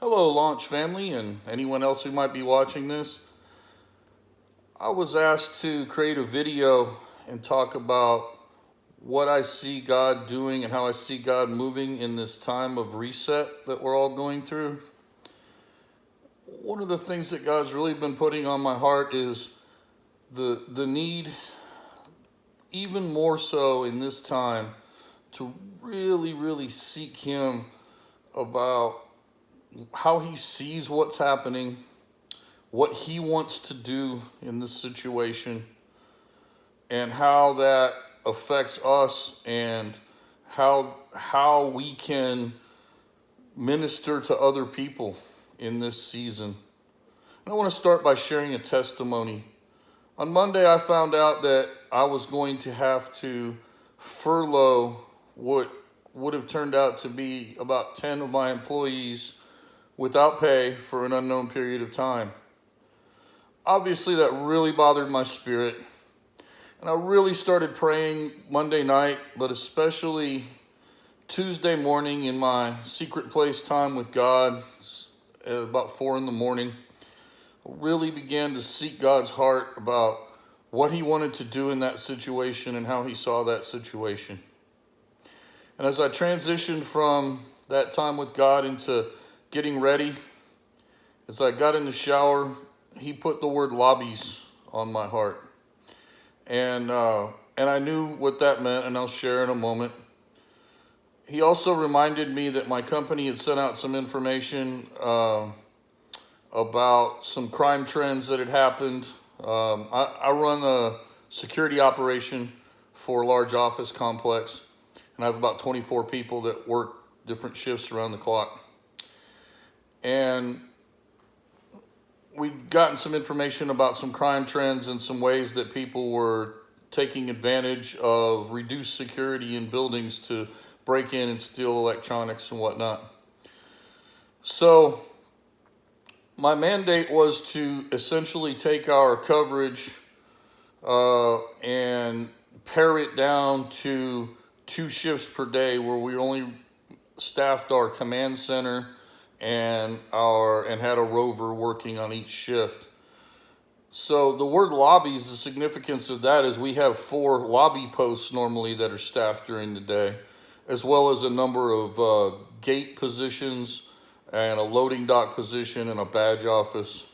Hello, Launch family, and anyone else who might be watching this. I was asked to create a video and talk about what I see God doing and how I see God moving in this time of reset that we're all going through. One of the things that God's really been putting on my heart is the need, even more so in this time, to really seek Him about how He sees what's happening, what He wants to do in this situation, and how that affects us, and how we can minister to other people in this season. And I want to start by sharing a testimony. On Monday, I found out that I was going to have to furlough what would have turned out to be about 10 of my employees without pay for an unknown period of time. Obviously, that really bothered my spirit. And I really started praying Monday night, but especially Tuesday morning in my secret place time with God at about 4 in the morning. I really began to seek God's heart about what He wanted to do in that situation and how He saw that situation. And as I transitioned from that time with God into getting ready, as I got in the shower, He put the word lobbies on my heart. And I knew what that meant, and I'll share in a moment. He also reminded me that my company had sent out some information about some crime trends that had happened. I run a security operation for a large office complex, and I have about 24 people that work different shifts around the clock. And we'd gotten some information about some crime trends and some ways that people were taking advantage of reduced security in buildings to break in and steal electronics and whatnot. So my mandate was to essentially take our coverage and pare it down to 2 shifts per day, where we only staffed our command center and had a rover working on each shift. So the word lobbies, the significance of that is we have 4 lobby posts normally that are staffed during the day, as well as a number of gate positions and a loading dock position and a badge office.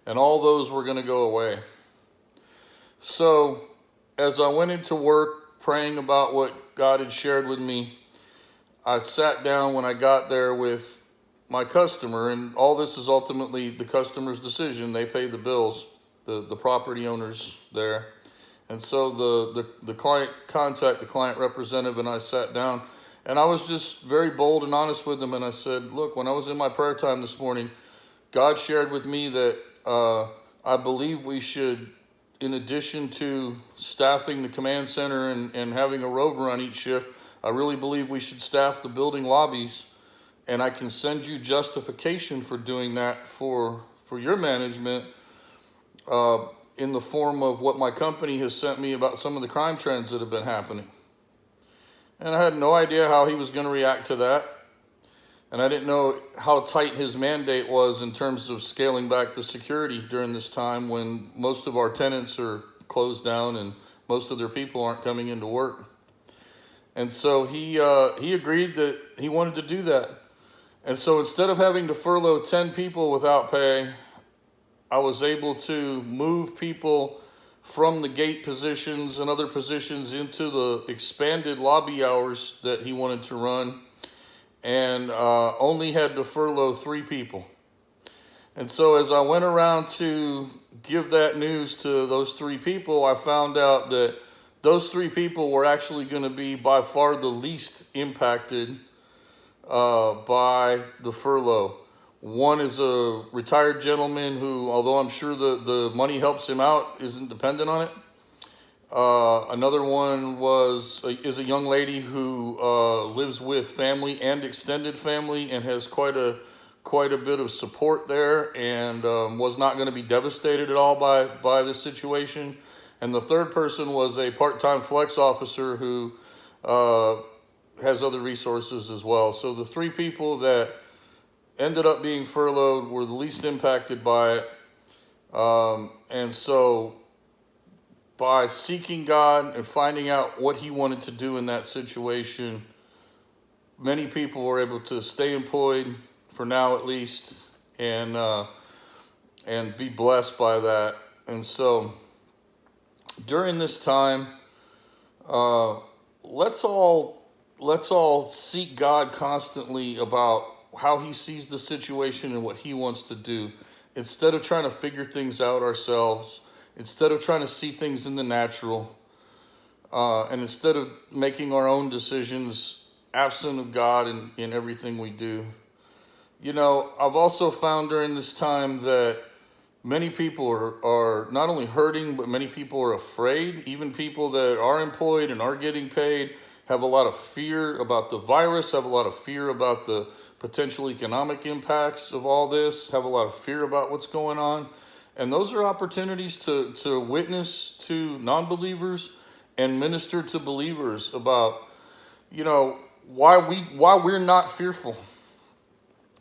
And all those were going to go away. So as I went into work praying about what God had shared with me, I sat down when I got there with my customer, and all this is ultimately the customer's decision. They pay the bills, the property owners there. And so the client contact, the client representative, and I sat down, and I was just very bold and honest with them. And I said, look, when I was in my prayer time this morning, God shared with me that I believe we should, in addition to staffing the command center and having a rover on each shift, I really believe we should staff the building lobbies. And I can send you justification for doing that for your management in the form of what my company has sent me about some of the crime trends that have been happening. And I had no idea how he was going to react to that. And I didn't know how tight his mandate was in terms of scaling back the security during this time when most of our tenants are closed down and most of their people aren't coming into work. And so he agreed that he wanted to do that. And so instead of having to furlough 10 people without pay, I was able to move people from the gate positions and other positions into the expanded lobby hours that he wanted to run, and only had to furlough 3 people. And so as I went around to give that news to those 3 people, I found out that those 3 people were actually going to be by far the least impacted by the furlough. One is a retired gentleman who, although I'm sure the money helps him out, isn't dependent on it. Another one is a young lady who lives with family and extended family and has quite a bit of support there, and was not going to be devastated at all by this situation. And the third person was a part-time flex officer who has other resources as well. So the 3 people that ended up being furloughed were the least impacted by it. And so by seeking God and finding out what he wanted to do in that situation, many people were able to stay employed for now at least, and be blessed by that. And so during this time, let's all seek God constantly about how he sees the situation and what he wants to do, instead of trying to figure things out ourselves, instead of trying to see things in the natural, and instead of making our own decisions absent of God in everything we do. You know, I've also found during this time that many people are not only hurting, but many people are afraid. Even people that are employed and are getting paid have a lot of fear about the virus, have a lot of fear about the potential economic impacts of all this, have a lot of fear about what's going on. And those are opportunities to witness to non-believers and minister to believers about, you know, why we're not fearful,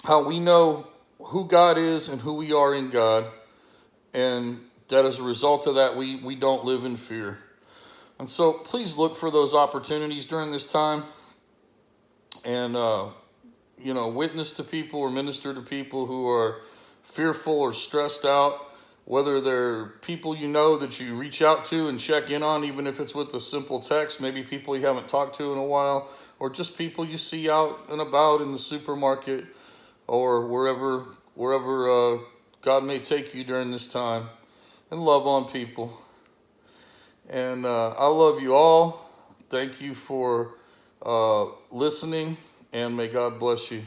how we know who God is and who we are in God, and that as a result of that, we don't live in fear. And so please look for those opportunities during this time, and witness to people or minister to people who are fearful or stressed out, whether they're people you know that you reach out to and check in on, even if it's with a simple text, maybe people you haven't talked to in a while, or just people you see out and about in the supermarket or wherever God may take you during this time, and love on people. And I love you all. Thank you for listening, and may God bless you.